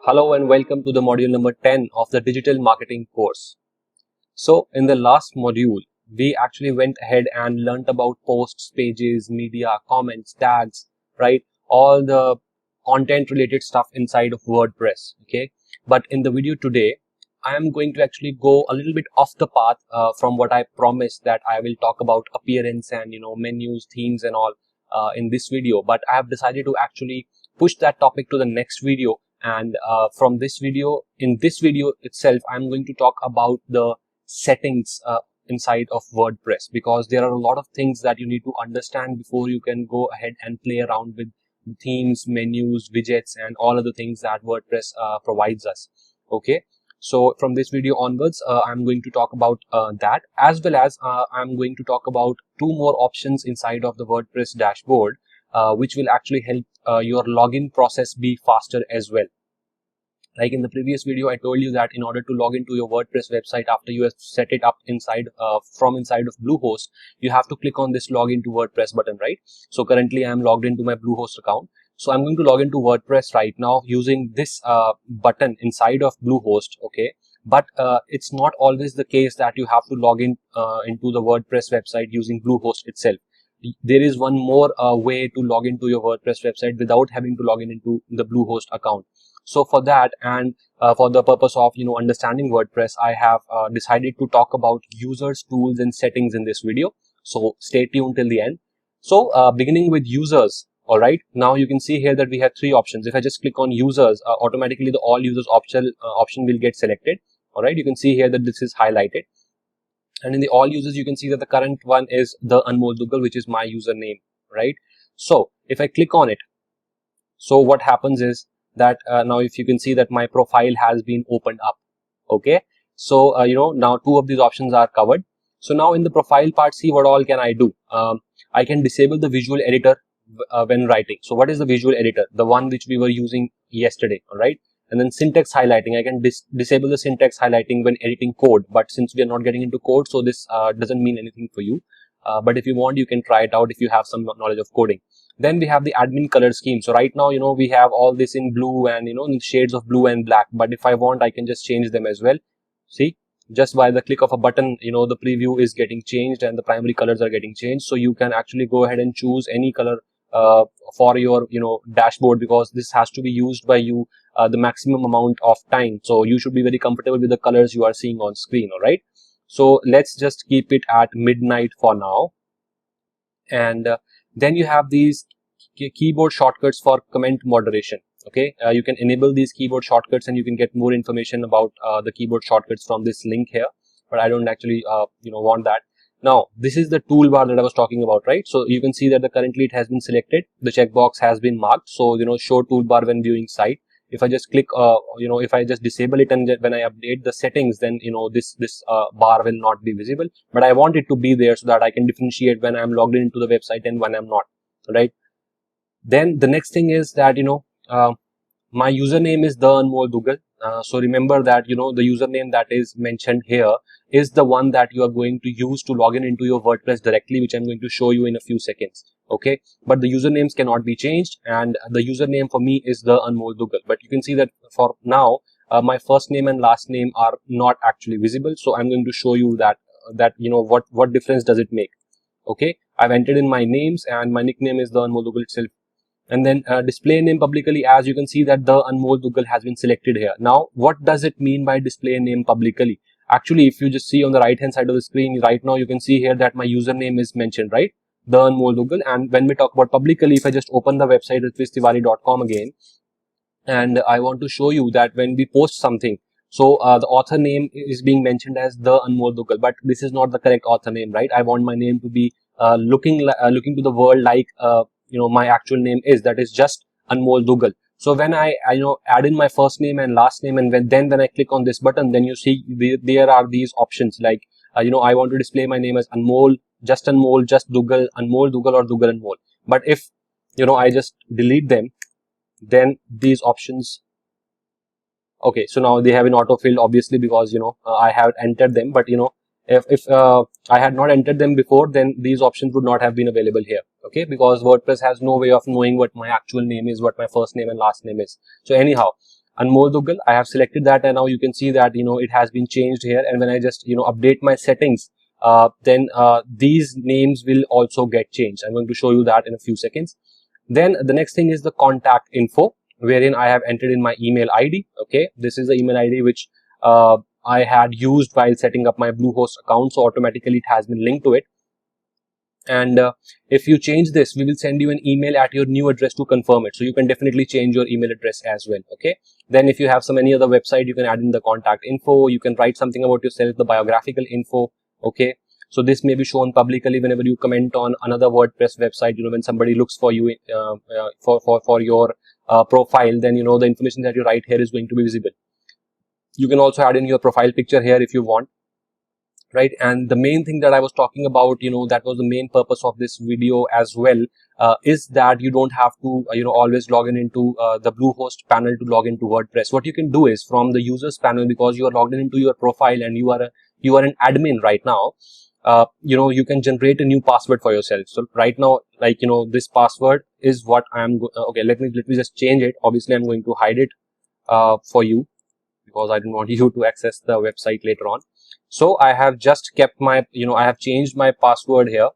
Hello and welcome to the module number 10 of the digital marketing course. So in the last module, we actually went ahead and learned about posts, pages, media, comments, tags, right? All the content related stuff inside of WordPress. Okay. But in the video today, I am going to actually go a little bit off the path from what I promised that I will talk about appearance and, menus, themes and all in this video. But I have decided to actually push that topic to the next video. And from this video, in this video itself, I'm going to talk about the settings inside of WordPress, because there are a lot of things that you need to understand before you can go ahead and play around with themes, menus, widgets, and all other things that WordPress provides us. Okay. So from this video onwards, I'm going to talk about that, as well as I'm going to talk about two more options inside of the WordPress dashboard, which will actually help your login process be faster as well. Like in the previous video, I told you that in order to log into your WordPress website after you have set it up inside from inside of Bluehost, you have to click on this login to WordPress button, right? So currently I am logged into my Bluehost account. So I'm going to log into WordPress right now using this button inside of Bluehost, okay? But it's not always the case that you have to log in into the WordPress website using Bluehost itself. There is one more way to log into your WordPress website without having to log in into the Bluehost account. So for that, and for the purpose of understanding WordPress, I have decided to talk about users, tools, and settings in this video. So stay tuned till the end. So beginning with users. All right. Now you can see here that we have three options. If I just click on users, automatically the all users option will get selected. All right. You can see here that this is highlighted. And in the all users, you can see that the current one is the Anmol Dugal, which is my username, right? So if I click on it, so what happens is that now if you can see that my profile has been opened up. Okay. So, now two of these options are covered. So now in the profile part, see what all can I do? I can disable the visual editor when writing. So what is the visual editor? The one which we were using yesterday. All right. And then syntax highlighting, I can disable the syntax highlighting when editing code. But since we are not getting into code, so this doesn't mean anything for you. But if you want, you can try it out if you have some knowledge of coding. Then we have the admin color scheme. So right now, we have all this in blue and, in shades of blue and black. But if I want, I can just change them as well. See, just by the click of a button, the preview is getting changed and the primary colors are getting changed. So you can actually go ahead and choose any color for your, dashboard, because this has to be used by you the maximum amount of time. So you should be very comfortable with the colors you are seeing on screen. All right. So let's just keep it at midnight for now. And then you have these keyboard shortcuts for comment moderation. Okay, you can enable these keyboard shortcuts and you can get more information about the keyboard shortcuts from this link here. But I don't actually, want that. Now, this is the toolbar that I was talking about, right? So you can see that currently it has been selected. The checkbox has been marked. So, show toolbar when viewing site. If I just click, if I just disable it and when I update the settings, then, this bar will not be visible. But I want it to be there so that I can differentiate when I'm logged into the website and when I'm not, right? Then the next thing is that, my username is the Anmol Dugal. So remember that, the username that is mentioned here is the one that you are going to use to log in into your WordPress directly, which I'm going to show you in a few seconds. Okay. But the usernames cannot be changed. And the username for me is the Anmol Dugal. But you can see that for now, my first name and last name are not actually visible. So I'm going to show you that, what difference does it make? Okay. I've entered in my names and my nickname is the Anmol Dugal itself. And then display name publicly, as you can see that the Anmol Dugal has been selected here. Now, what does it mean by display name publicly? Actually, if you just see on the right hand side of the screen right now, you can see here that my username is mentioned, right? The Anmol Dugal. And when we talk about publicly, if I just open the website ritwishtiwari.com again, and I want to show you that when we post something, so the author name is being mentioned as the Anmol Dugal, but this is not the correct author name, right? I want my name to be looking to the world like my actual name is, that is just Anmol Dugal. So when I add in my first name and last name, and when I click on this button, then you see there are these options like I want to display my name as Anmol, just Dugal, Anmol Dugal, or Dugal Anmol. But if I just delete them, then these options, okay, so now they have been auto-filled, obviously, because I have entered them. But if I had not entered them before, then these options would not have been available here. Okay, because WordPress has no way of knowing what my actual name is, what my first name and last name is. So anyhow, Anmol Dugal. I have selected that, and now you can see that it has been changed here. And when I just update my settings, then these names will also get changed. I'm going to show you that in a few seconds. Then the next thing is the contact info, wherein I have entered in my email ID. Okay, this is the email ID which I had used while setting up my Bluehost account, so automatically it has been linked to it. And if you change this, we will send you an email at your new address to confirm it. So you can definitely change your email address as well. Okay. Then if you have any other website, you can add in the contact info. You can write something about yourself, the biographical info. Okay. So this may be shown publicly whenever you comment on another WordPress website. When somebody looks for you for your profile, then the information that you write here is going to be visible. You can also add in your profile picture here if you want. Right. And the main thing that I was talking about, that was the main purpose of this video as well, is that you don't have to, always log into the Bluehost panel to log into WordPress. What you can do is from the users panel, because you are logged into your profile and you are an admin right now, you can generate a new password for yourself. So right now, like, this password is what I'm okay. Let me just change it. Obviously, I'm going to hide it for you, because I don't want you to access the website later on. So I have just kept my, I have changed my password here,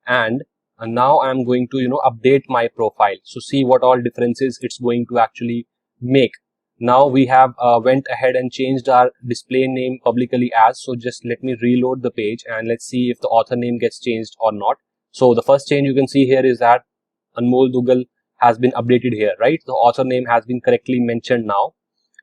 and now I'm going to, update my profile. So see what all differences it's going to actually make. Now we have went ahead and changed our display name publicly as. So just let me reload the page and let's see if the author name gets changed or not. So the first change you can see here is that Anmol Dugal has been updated here, right? The author name has been correctly mentioned now.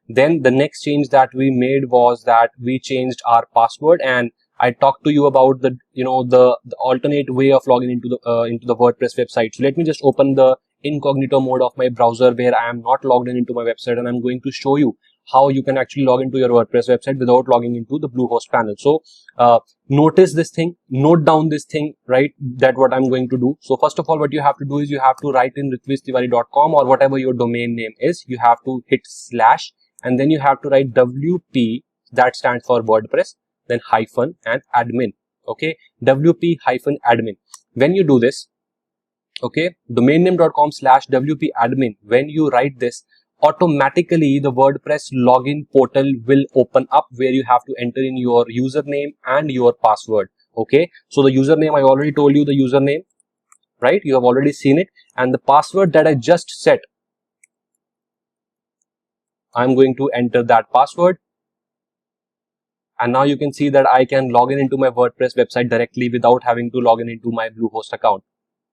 Then the next change that we made was that we changed our password, and I talked to you about the the alternate way of logging into the WordPress website. So let me just open the incognito mode of my browser where I am not logged into my website, and I'm going to show you how you can actually log into your WordPress website without logging into the Bluehost panel. So notice this thing, note down this thing, right? That what I'm going to do. So first of all, what you have to do is you have to write in ritwiztiwari.com or whatever your domain name is. You have to hit / and then you have to write WP, that stands for WordPress, then hyphen and admin. Okay, WP hyphen admin. When you do this, okay, domainname.com / WP admin, when you write this, automatically the WordPress login portal will open up where you have to enter in your username and your password. Okay, so the username, I already told you the username, right? You have already seen it. And the password that I just set, I'm going to enter that password. And now you can see that I can log in into my WordPress website directly without having to log in into my Bluehost account.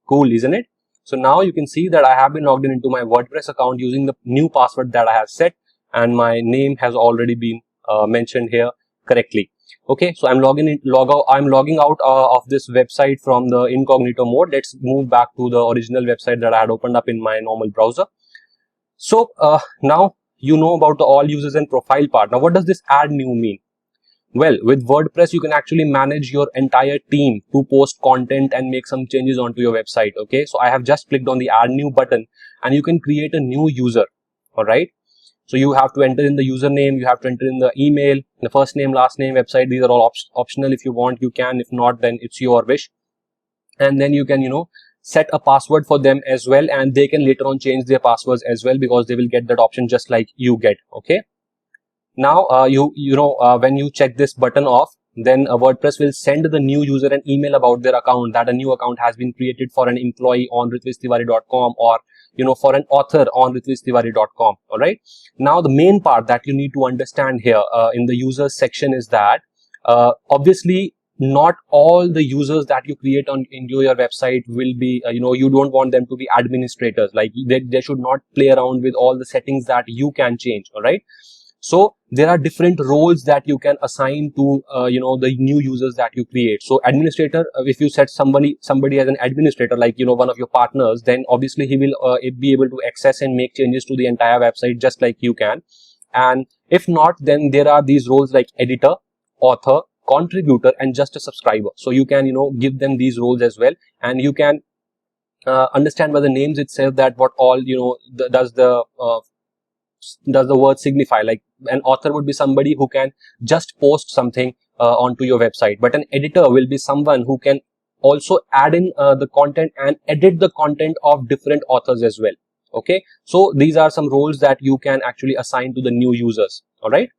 Cool, isn't it? So now you can see that I have been logged in into my WordPress account using the new password that I have set, and my name has already been mentioned here correctly. Okay, so I'm logging out of this website from the incognito mode. Let's move back to the original website that I had opened up in my normal browser. So now you know about the all users and profile part. Now, what does this add new mean? Well, with WordPress, you can actually manage your entire team to post content and make some changes onto your website. Okay, so I have just clicked on the add new button, and you can create a new user. All right. So you have to enter in the username, you have to enter in the email, the first name, last name, website. These are all optional. If you want, you can. If not, then it's your wish. And then you can, set a password for them as well, and they can later on change their passwords as well, because they will get that option just like you get. Okay. Now when you check this button off, then WordPress will send the new user an email about their account, that a new account has been created for an employee on ritwiztiwari.com, or for an author on ritwiztiwari.com. All right. Now the main part that you need to understand here in the users section is that obviously not all the users that you create into your website will be, you don't want them to be administrators. Like they should not play around with all the settings that you can change. All right. So there are different roles that you can assign to, the new users that you create. So administrator, if you set somebody as an administrator, like, one of your partners, then obviously he will be able to access and make changes to the entire website just like you can. And if not, then there are these roles like editor, author, contributor, and just a subscriber. So you can, give them these roles as well, and you can understand by the names itself that what all, does the word signify. Like an author would be somebody who can just post something onto your website, but an editor will be someone who can also add in the content and edit the content of different authors as well. Okay, so these are some roles that you can actually assign to the new users. All right,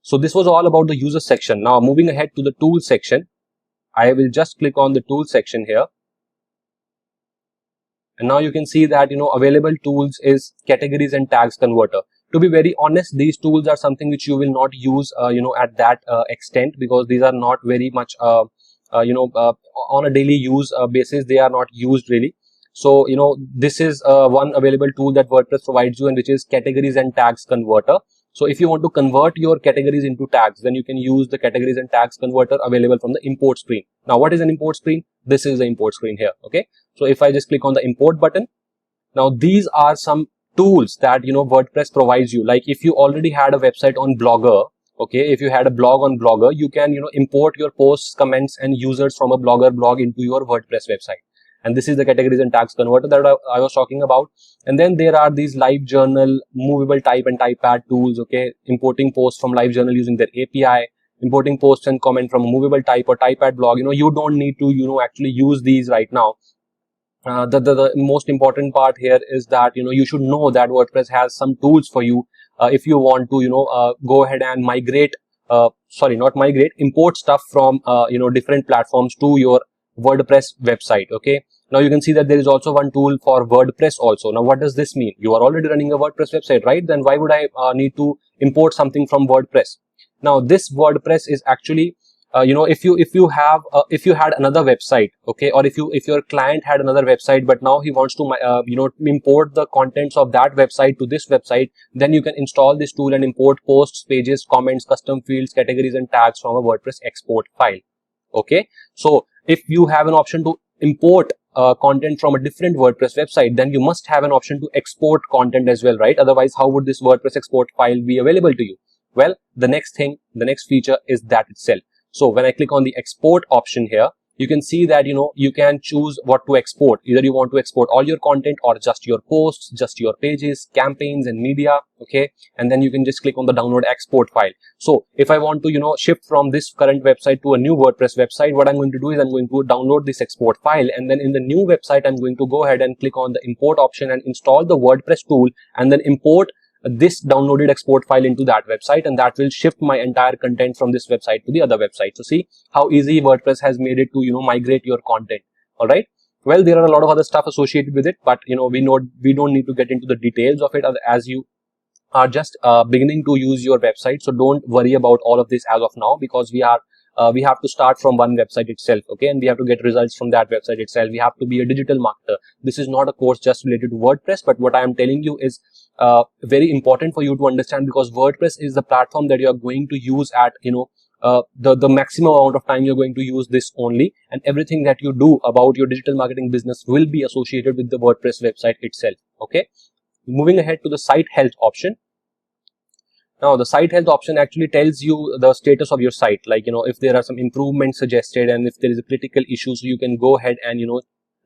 so this was all about the user section. Now moving ahead to the tool section, I will just click on the tool section here. And now you can see that, available tools is categories and tags converter. To be very honest, these tools are something which you will not use, at that extent, because these are not very much, on a daily use basis. They are not used really. So, this is one available tool that WordPress provides you, and which is categories and tags converter. So if you want to convert your categories into tags, then you can use the categories and tags converter available from the import screen. Now, what is an import screen? This is the import screen here. Okay. So if I just click on the import button, now these are some tools that, WordPress provides you. Like if you already had a website on Blogger, okay, if you had a blog on Blogger, you can, import your posts, comments and users from a Blogger blog into your WordPress website. And this is the categories and tags converter that I was talking about. And then there are these LiveJournal, movable type and typepad tools, okay, importing posts from LiveJournal using their API, importing posts and comment from a movable type or typepad blog. You don't need to, actually use these right now. The most important part here is that, you should know that WordPress has some tools for you if you want to, go ahead and migrate, not migrate, import stuff from, different platforms to your WordPress website. Okay. Now you can see that there is also one tool for WordPress also. Now, what does this mean? You are already running a WordPress website, right? Then why would I need to import something from WordPress? Now, this WordPress is actually, if you had another website, okay, or if your client had another website, but now he wants to import the contents of that website to this website, then you can install this tool and import posts, pages, comments, custom fields, categories and tags from a WordPress export file. Okay, so if you have an option to import content from a different WordPress website, then you must have an option to export content as well, right? Otherwise, how would this WordPress export file be available to you? Well, the next feature is that itself. So when I click on the export option here, you can see that, you can choose what to export. Either you want to export all your content or just your posts, just your pages, campaigns and media. Okay. And then you can just click on the download export file. So if I want to, shift from this current website to a new WordPress website, what I'm going to do is I'm going to download this export file. And then in the new website, I'm going to go ahead and click on the import option and install the WordPress tool and then import this downloaded export file into that website, and that will shift my entire content from this website to the other website. So see how easy WordPress has made it to, migrate your content. All right. Well, there are a lot of other stuff associated with it, but we don't need to get into the details of it as you are just beginning to use your website. So don't worry about all of this as of now, because we have to start from one website itself. Okay, and we have to get results from that website itself. We have to be a digital marketer. This is not a course just related to WordPress, but what I am telling you is very important for you to understand, because WordPress is the platform that you are going to use at, the maximum amount of time you're going to use this only, and everything that you do about your digital marketing business will be associated with the WordPress website itself. Okay. Moving ahead to the site health option. Now, the site health option actually tells you the status of your site, like, if there are some improvements suggested and if there is a critical issue, so you can go ahead and,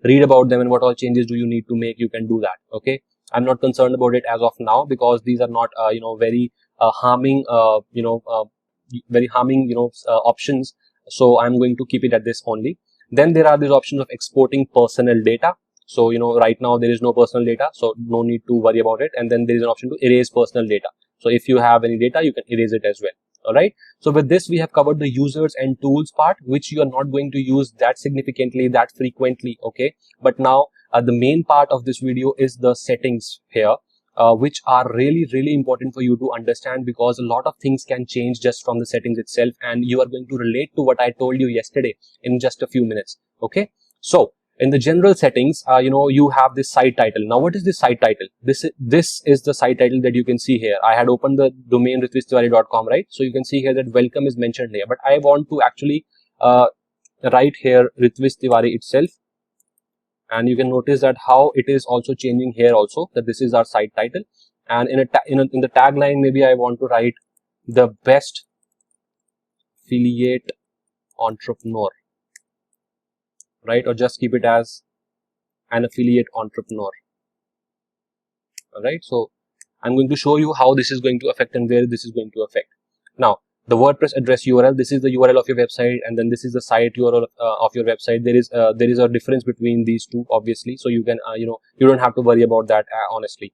read about them and what all changes do you need to make. You can do that. Okay. I'm not concerned about it as of now, because these are not, very harming, options. So I'm going to keep it at this only. Then there are these options of exporting personal data. So, right now there is no personal data, so no need to worry about it. And then there is an option to erase personal data. So if you have any data, you can erase it as well. All right. So with this, we have covered the users and tools part, which you are not going to use that significantly, that frequently. Okay. But now the main part of this video is the settings here, which are really, really important for you to understand, because a lot of things can change just from the settings itself. And you are going to relate to what I told you yesterday in just a few minutes. Okay. So in the general settings, you have this site title. Now, what is this site title? This is the site title that you can see here. I had opened the domain ritvistiwari.com, right? So you can see here that welcome is mentioned here, but I want to actually write here Ritvish Tiwari itself. And you can notice that how it is also changing here also, that this is our site title. And in the tagline, maybe I want to write the best affiliate entrepreneur, right? Or just keep it as an affiliate entrepreneur. All right. So I'm going to show you how this is going to affect and where this is going to affect. Now, the WordPress address URL. This is the URL of your website, and then this is the site URL of your website. There is a difference between these two, obviously. So you can you don't have to worry about that honestly.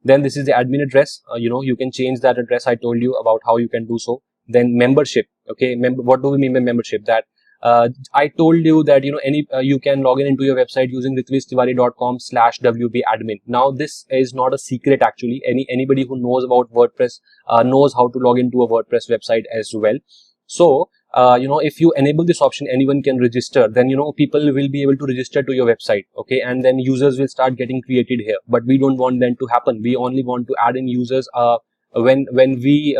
Then this is the admin address. You can change that address. I told you about how you can do so. Then membership. Okay, what do we mean by membership? That I told you that you can log in into your website using ritvistiwari.com/wp-admin. Now this is not a secret actually. Anybody who knows about WordPress knows how to log into a WordPress website as well. So if you enable this option, anyone can register. Then people will be able to register to your website. Okay, and then users will start getting created here. But we don't want that to happen. We only want to add in users when we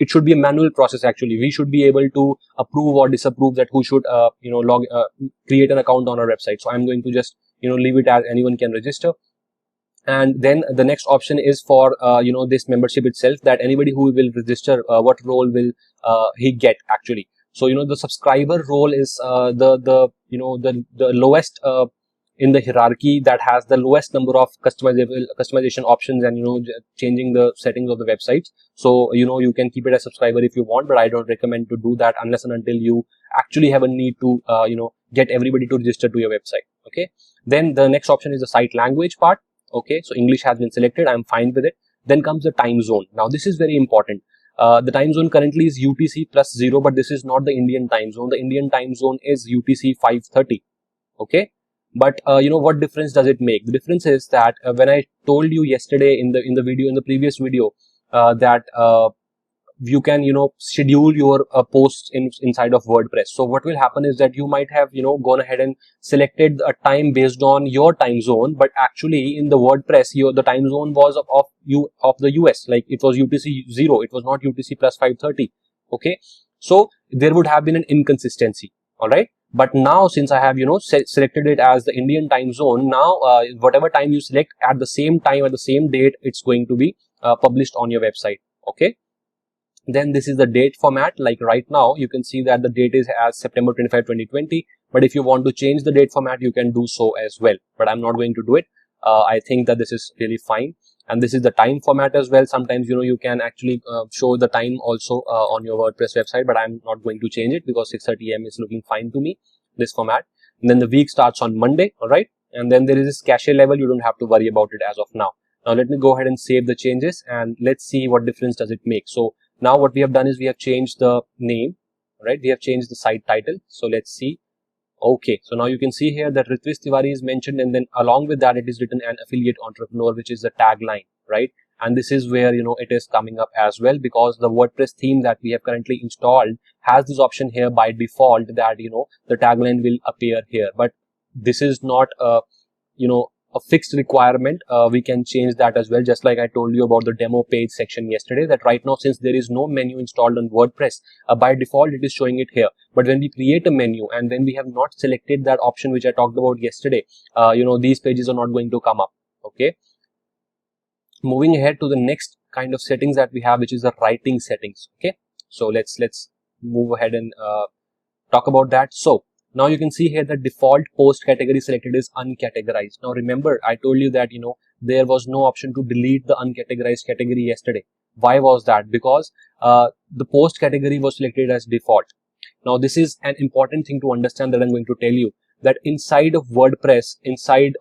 it should be a manual process actually. We should be able to approve or disapprove that who should create an account on our website. So I'm going to just leave it as anyone can register. And then the next option is for this membership itself, that anybody who will register, what role will he get actually. So the subscriber role is the lowest in the hierarchy, that has the lowest number of customization options and changing the settings of the websites. So you can keep it as subscriber if you want, but I don't recommend to do that unless and until you actually have a need to get everybody to register to your website. Okay, then the next option is the site language part. Okay, so English has been selected. I'm fine with it. Then comes the time zone. Now this is very important. The time zone currently is UTC plus 0, but this is not the Indian time zone. The Indian time zone is UTC 5:30. Okay, but what difference does it make? The difference is that when I told you yesterday in the previous video that you can schedule your posts inside of WordPress. So what will happen is that you might have gone ahead and selected a time based on your time zone, but actually in the WordPress the time zone was of the US, like it was UTC 0, it was not UTC plus 5:30. Okay, so there would have been an inconsistency. All right, but now since I have selected it as the Indian time zone, now whatever time you select at the same time at the same date, it's going to be published on your website. Okay, then this is the date format. Like right now you can see that the date is as September 25, 2020, but if you want to change the date format, you can do so as well, but I'm not going to do it. I think that this is really fine. And this is the time format as well. Sometimes you can actually show the time also on your WordPress website, but I'm not going to change it because 6:30 AM is looking fine to me, this format. And then the week starts on Monday. All right, and then there is this cache level. You don't have to worry about it as of now. Now let me go ahead and save the changes and let's see what difference does it make. So now what we have done is we have changed the name, right? We have changed the site title. So let's see. Okay, so now you can see here that Ritvish Tiwari is mentioned, and then along with that it is written an affiliate entrepreneur, which is the tagline, right? And this is where it is coming up as well, because the WordPress theme that we have currently installed has this option here by default that the tagline will appear here. But this is not a a fixed requirement. We can change that as well, just like I told you about the demo page section yesterday, that right now since there is no menu installed on WordPress, by default it is showing it here. But when we create a menu and when we have not selected that option which I talked about yesterday, these pages are not going to come up. Okay, moving ahead to the next kind of settings that we have, which is the writing settings. Okay, so let's move ahead and talk about that. So now you can see here the default post category selected is uncategorized. Now remember, I told you that there was no option to delete the uncategorized category yesterday. Why was that? Because the post category was selected as default. Now this is an important thing to understand, that I'm going to tell you, that inside of WordPress, inside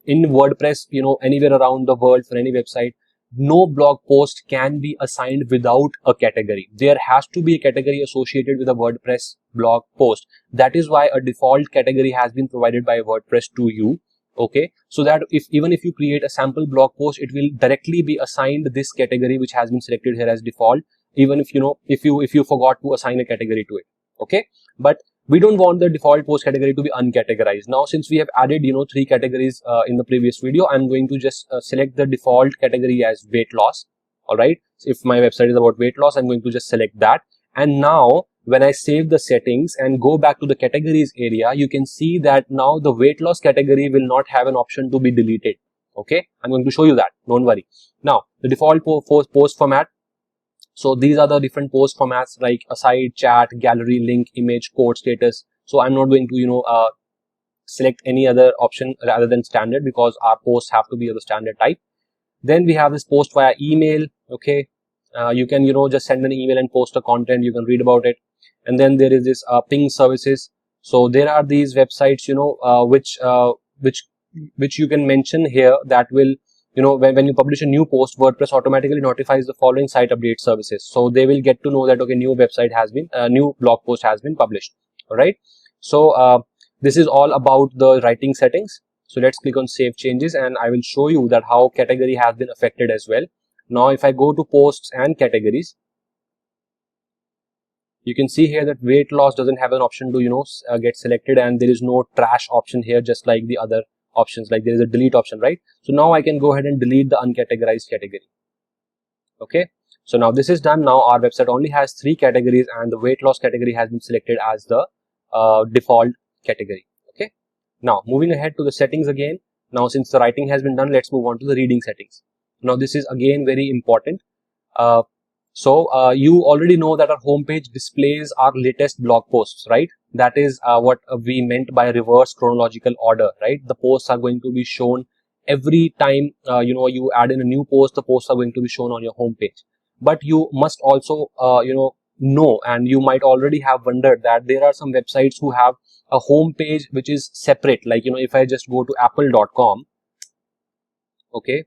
in WordPress, anywhere around the world for any website, no blog post can be assigned without a category. There has to be a category associated with a WordPress blog post. That is why a default category has been provided by WordPress to you. Okay, so that even if you create a sample blog post, it will directly be assigned this category which has been selected here as default, even if if you forgot to assign a category to it. Okay, but we don't want the default post category to be uncategorized. Now since we have added 3 categories in the previous video, I'm going to just select the default category as weight loss. All right, so if my website is about weight loss, I'm going to just select that. And now when I save the settings and go back to the categories area, you can see that now the weight loss category will not have an option to be deleted. Okay, I'm going to show you that, don't worry. Now the default post format. So these are the different post formats like aside, chat, gallery, link, image, quote, status. So I'm not going to select any other option rather than standard, because our posts have to be of the standard type. Then we have this post via email. Okay, You can, just send an email and post a content. You can read about it. And then there is this ping services. So there are these websites, which you can mention here that will, when you publish a new post, WordPress automatically notifies the following site update services. So they will get to know that, okay, new blog post has been published. All right. So this is all about the writing settings. So let's click on save changes, and I will show you that how category has been affected as well. Now, if I go to posts and categories, you can see here that weight loss doesn't have an option to, get selected, and there is no trash option here, just like the other options, like there is a delete option, right? So now I can go ahead and delete the uncategorized category. Okay. So now this is done. Now our website only has 3 categories, and the weight loss category has been selected as the default category. Okay. Now moving ahead to the settings again. Now since the writing has been done, let's move on to the reading settings. Now this is again very important. So you already know that our homepage displays our latest blog posts, right? That is what we meant by reverse chronological order, right? The posts are going to be shown every time you add in a new post. The posts are going to be shown on your homepage. But you must also know, and you might already have wondered, that there are some websites who have a homepage which is separate. Like, if I just go to apple.com, okay.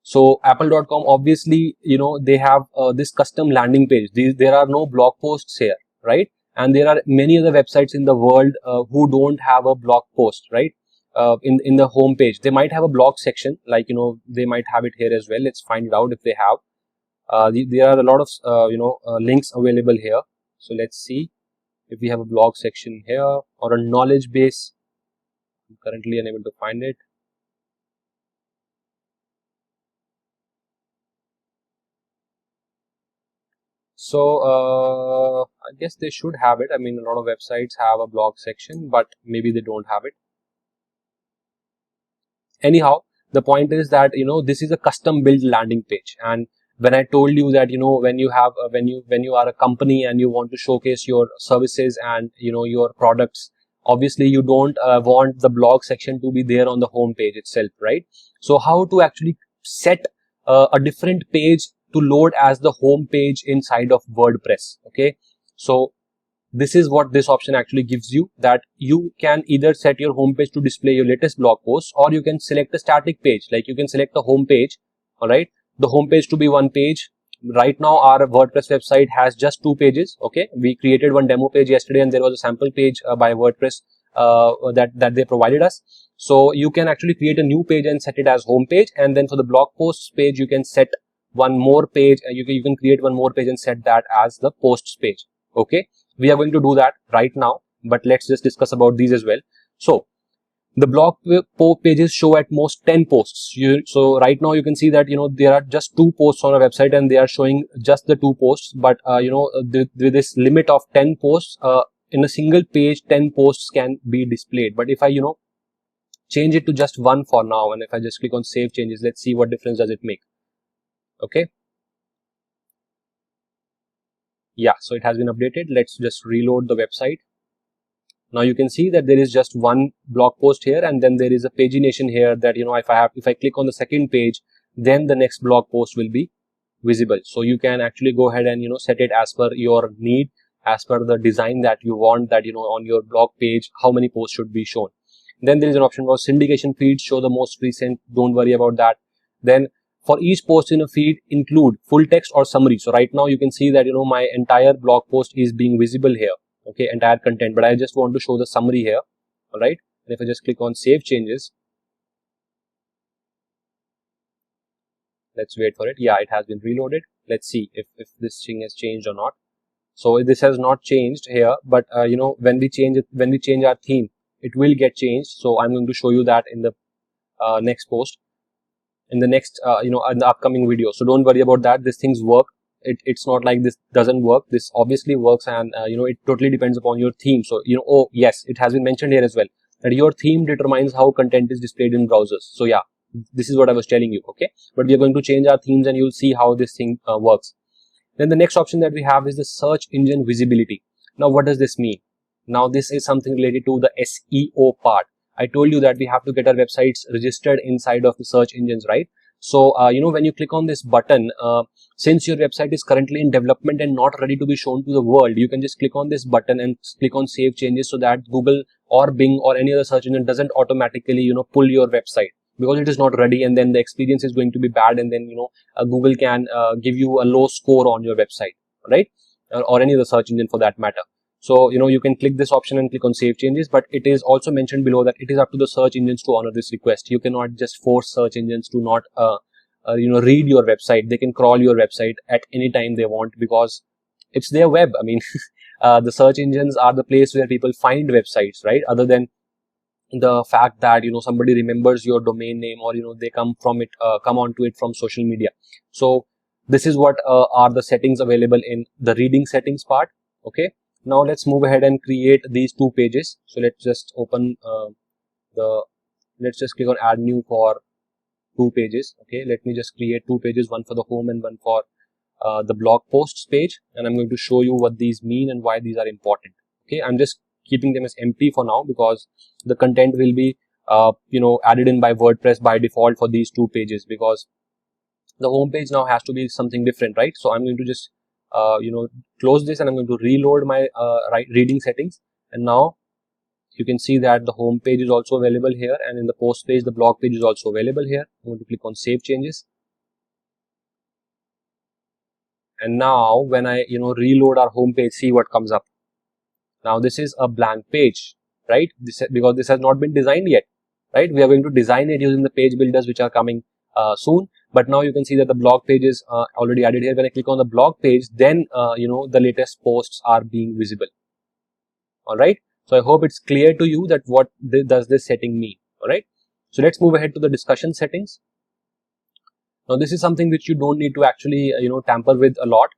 So apple.com, obviously, they have this custom landing page. There are no blog posts here, right? And there are many other websites in the world who don't have a blog post, right? In the home page. They might have a blog section, like, they might have it here as well. Let's find it out if they have. There are a lot of, links available here. So let's see if we have a blog section here or a knowledge base. I'm currently unable to find it. So I guess they should have it. I mean, a lot of websites have a blog section, but maybe they don't have it. Anyhow, the point is that, this is a custom built landing page. And when I told you that, when you have when you are a company and you want to showcase your services and your products, obviously you don't want the blog section to be there on the home page itself, right? So how to actually set a different page to load as the home page inside of WordPress? Okay, so this is what this option actually gives you, that you can either set your home page to display your latest blog post, or you can select a static page. Like, you can select the home page, all right, the home page to be one page. Right now our WordPress website has just 2 pages. Okay, we created one demo page yesterday, and there was a sample page by WordPress that they provided us. So you can actually create a new page and set it as home page, and then for the blog posts page you can set one more page. You can create one more page and set that as the posts page. Okay, we are going to do that right now, but let's just discuss about these as well. So the blog pages show at most 10 posts. So right now you can see that there are just 2 posts on our website, and they are showing just the 2 posts. But with this limit of 10 posts in a single page, 10 posts can be displayed. But if I change it to just 1 for now, and if I just click on save changes, let's see what difference does it make. Okay, yeah, so it has been updated. Let's just reload the website. Now you can see that there is just 1 blog post here, and then there is a pagination here that if I click on the second page, then the next blog post will be visible. So you can actually go ahead and set it as per your need, as per the design that you want, that on your blog page how many posts should be shown. Then there is an option for syndication feeds, show the most recent. Don't worry about that. Then for each post in a feed, include full text or summary. So right now you can see that my entire blog post is being visible here. Okay, entire content, but I just want to show the summary here. All right, and if I just click on save changes, let's wait for it. Yeah, it has been reloaded. Let's see if this thing has changed or not. So this has not changed here, but when we change our theme, it will get changed. So I'm going to show you that in the next post, in the next in the upcoming video. So don't worry about that. These things work. It's not like this doesn't work. This obviously works, and it totally depends upon your theme. So oh yes, it has been mentioned here as well that your theme determines how content is displayed in browsers. So yeah, this is what I was telling you. Okay, but we are going to change our themes, and you'll see how this thing works. Then the next option that we have is the search engine visibility. Now what does this mean? Now this is something related to the SEO part. I told you that we have to get our websites registered inside of the search engines, right? So when you click on this button, since your website is currently in development and not ready to be shown to the world, you can just click on this button and click on save changes, so that Google or Bing or any other search engine doesn't automatically pull your website, because it is not ready, and then the experience is going to be bad, and then Google can give you a low score on your website, right? Or any other search engine for that matter. So you can click this option and click on save changes, but it is also mentioned below that it is up to the search engines to honor this request. You cannot just force search engines to not read your website. They can crawl your website at any time they want, because it's their web. I mean, the search engines are the place where people find websites, right? Other than the fact that somebody remembers your domain name, or they come onto it from social media. So this is what are the settings available in the reading settings part. Okay, now let's move ahead and create these two pages. So let's just open let's just click on add new for two pages. Okay, let me just create two pages, one for the home and one for the blog posts page, and I'm going to show you what these mean and why these are important. Okay, I'm just keeping them as empty for now, because the content will be added in by WordPress by default for these two pages, because the home page now has to be something different, right? So I'm going to just close this, and I'm going to reload my reading settings, and now you can see that the home page is also available here, and in the post page the blog page is also available here. I'm going to click on save changes, and now when I reload our home page, see what comes up. Now this is a blank page, right? Because this has not been designed yet, right? We are going to design it using the page builders which are coming soon. But now you can see that the blog page is already added here. When I click on the blog page, then the latest posts are being visible. All right. So I hope it's clear to you that what does this setting mean. All right. So let's move ahead to the discussion settings. Now this is something which you don't need to actually tamper with a lot.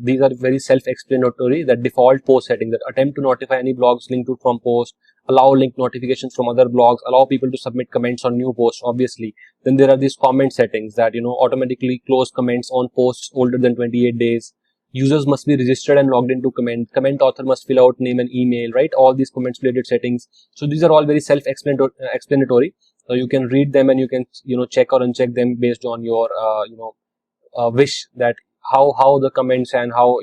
These are very self-explanatory. That default post setting, that attempt to notify any blogs linked to from post, allow link notifications from other blogs, allow people to submit comments on new posts, obviously. Then there are these comment settings that automatically close comments on posts older than 28 days. Users must be registered and logged into comment author must fill out name and email, right? All these comments related settings. So these are all very self-explanatory. So you can read them, and you can check or uncheck them based on your wish, that how the comments and how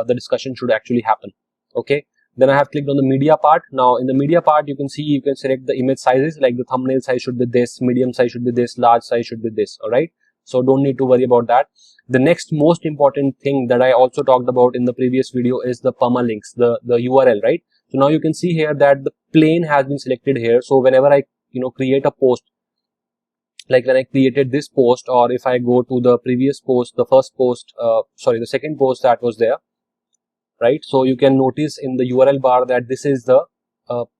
the discussion should actually happen. Okay, then I have clicked on the media part. Now in the media part, you can see you can select the image sizes, like the thumbnail size should be this, medium size should be this, large size should be this. All right, so don't need to worry about that. The next most important thing that I also talked about in the previous video is the permalinks, the URL, right? So now you can see here that the plane has been selected here. So whenever I create a post, like when I created this post, or if I go to the previous post, the first post, the second post that was there, right? So you can notice in the URL bar that this is the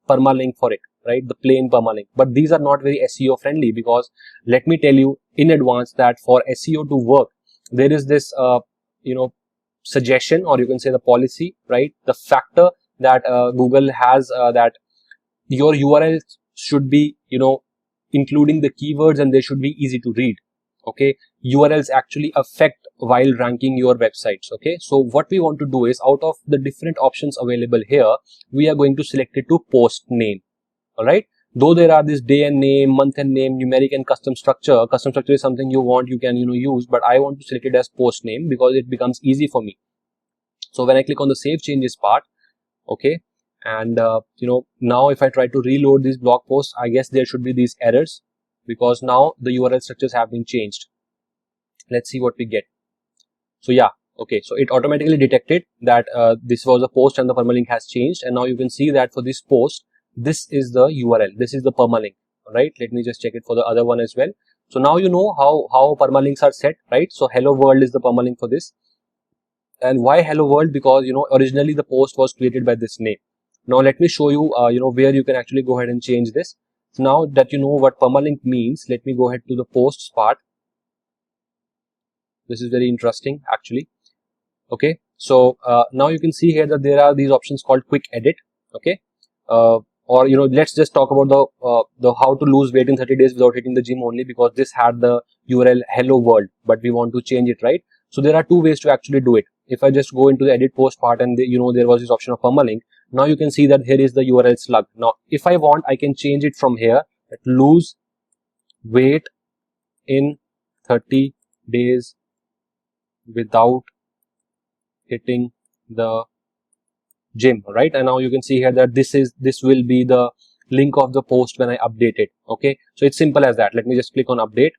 permalink for it, right? The plain permalink. But these are not very SEO friendly, because let me tell you in advance that for SEO to work, there is this, suggestion, or you can say the policy, right? The factor that Google has, that your URL should be, including the keywords, and they should be easy to read. Okay, URLs actually affect while ranking your websites. Okay, so what we want to do is, out of the different options available here, we are going to select it to post name. All right, though there are this day and name, month and name, numeric and custom structure. Custom structure is something you want, you can use, but I want to select it as post name because it becomes easy for me. So when I click on the save changes part, okay, and now if I try to reload these blog posts, I guess there should be these errors, because now the URL structures have been changed. Let's see what we get. So yeah, okay, so it automatically detected that this was a post and the permalink has changed, and now you can see that for this post, this is the URL, this is the permalink. All right, let me just check it for the other one as well. So now you know how permalinks are set, right? So hello world is the permalink for this. And why hello world? Because originally the post was created by this name. Now let me show you where you can actually go ahead and change this. So now that you know what permalink means, let me go ahead to the posts part. This is very interesting actually. Okay, so now you can see here that there are these options called quick edit. Okay, or let's just talk about the how to lose weight in 30 days without hitting the gym only, because this had the URL hello world, but we want to change it, right? So there are two ways to actually do it. If I just go into the edit post part, and there was this option of permalink, now you can see that here is the URL slug. Now if I want, I can change it from here, that lose weight in 30 days without hitting the gym, right? And now you can see here that this will be the link of the post when I update it. Okay, so it's simple as that. Let me just click on update,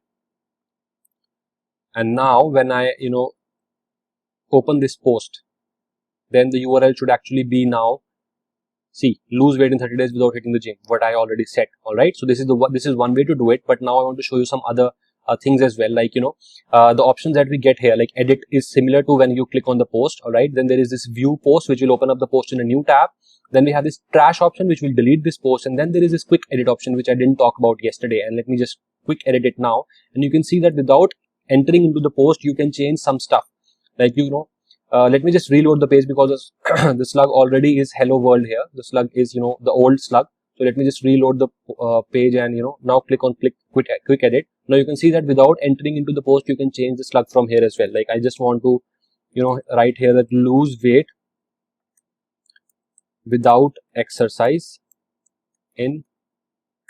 and now when I open this post, then the URL should actually be now, see, lose weight in 30 days without hitting the gym, what I already said. All right, so this is one way to do it, but now I want to show you some other things as well, like the options that we get here, like edit is similar to when you click on the post. All right, then there is this view post, which will open up the post in a new tab. Then we have this trash option, which will delete this post, and then there is this quick edit option, which I didn't talk about yesterday, and let me just quick edit it now. And you can see that without entering into the post, you can change some stuff, like let me just reload the page, because the slug already is hello world here. The slug is the old slug. So let me just reload the page, and now click on quick edit. Now you can see that without entering into the post, you can change the slug from here as well. Like I just want to write here that lose weight without exercise in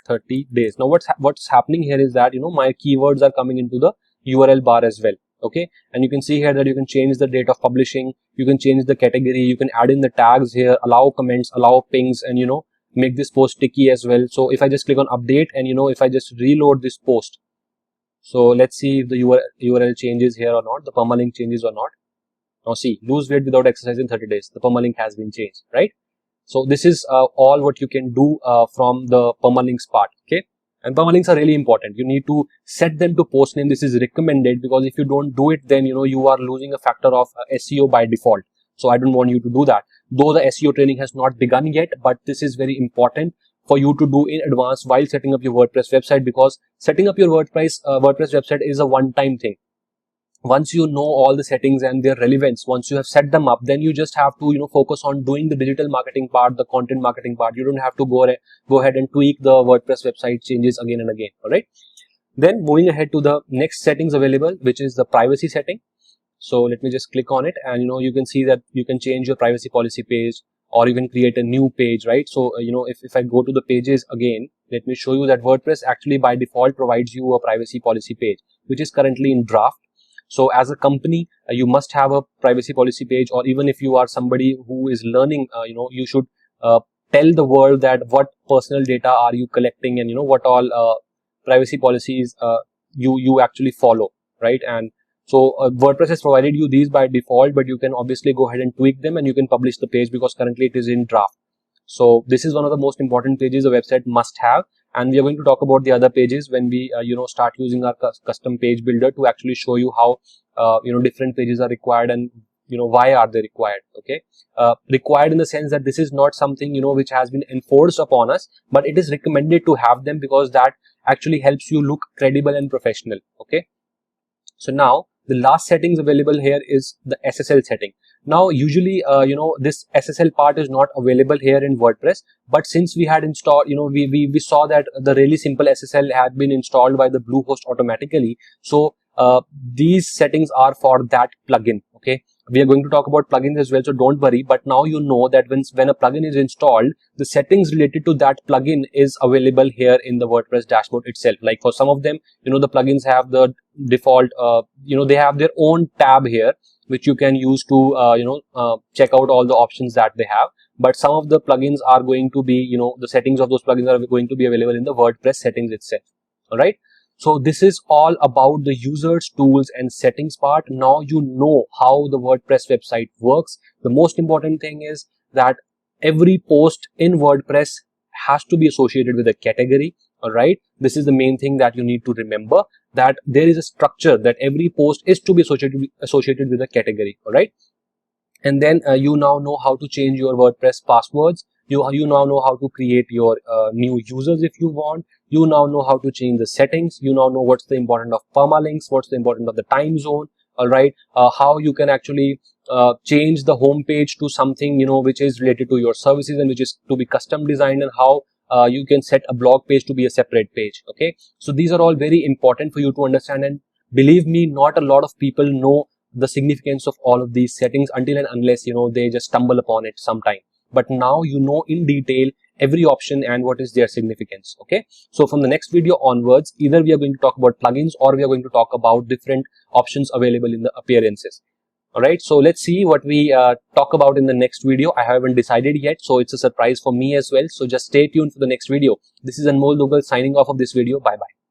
30 days. Now what's happening here is that my keywords are coming into the URL bar as well. Okay, and you can see here that you can change the date of publishing, you can change the category, you can add in the tags here, allow comments, allow pings, and make this post sticky as well. So if I just click on update, and if I just reload this post, so let's see if the URL changes here or not, the permalink changes or not. Now see, lose weight without exercise in 30 days, the permalink has been changed, right? So this is all what you can do from the permalinks part. Okay, and permalinks are really important. You need to set them to post name. This is recommended, because if you don't do it, then you are losing a factor of SEO by default. So I don't want you to do that, though the SEO training has not begun yet, but this is very important for you to do in advance while setting up your WordPress website, because setting up your WordPress website is a one-time thing. Once you know all the settings and their relevance, once you have set them up, then you just have to focus on doing the digital marketing part, the content marketing part. You don't have to go ahead and tweak the WordPress website changes again and again. All right, then moving ahead to the next settings available, which is the privacy setting. So let me just click on it, and you can see that you can change your privacy policy page, or you can create a new page, right? So if I go to the pages again, let me show you that WordPress actually by default provides you a privacy policy page, which is currently in draft. So as a company, you must have a privacy policy page, or even if you are somebody who is learning, you should tell the world that what personal data are you collecting, and what all privacy policies you actually follow, right? And so WordPress has provided you these by default, but you can obviously go ahead and tweak them, and you can publish the page, because currently it is in draft. So this is one of the most important pages a website must have. And we are going to talk about the other pages when we start using our custom page builder to actually show you how different pages are required, and why are they required. Okay, required in the sense that this is not something which has been enforced upon us, but it is recommended to have them, because that actually helps you look credible and professional. Okay, so now the last settings available here is the SSL setting. Now usually this SSL part is not available here in WordPress, but since we had installed, we saw that the really simple SSL had been installed by the Bluehost automatically. So these settings are for that plugin. Okay, we are going to talk about plugins as well, so don't worry. But now you know that when a plugin is installed, the settings related to that plugin is available here in the WordPress dashboard itself. Like for some of them, the plugins have the default, they have their own tab here, which you can use to check out all the options that they have. But some of the plugins are going to be, the settings of those plugins are going to be available in the WordPress settings itself. All right. So this is all about the users, tools, and settings part. Now you know how the WordPress website works. The most important thing is that every post in WordPress has to be associated with a category. All right. This is the main thing that you need to remember, that there is a structure that every post is to be associated with a category. All right. And then you now know how to change your WordPress passwords. You now know how to create your new users if you want. You now know how to change the settings. You now know what's the importance of permalinks, what's the importance of the time zone. All right, how you can actually change the home page to something which is related to your services and which is to be custom designed, and how you can set a blog page to be a separate page. Okay, so these are all very important for you to understand, and believe me, not a lot of people know the significance of all of these settings until and unless they just stumble upon it sometime. But now you know in detail every option and what is their significance. Okay, so from the next video onwards, either we are going to talk about plugins or we are going to talk about different options available in the appearances. Alright, so let's see what we talk about in the next video. I haven't decided yet, so it's a surprise for me as well. So just stay tuned for the next video. This is Anmol Dugal signing off of this video. Bye bye.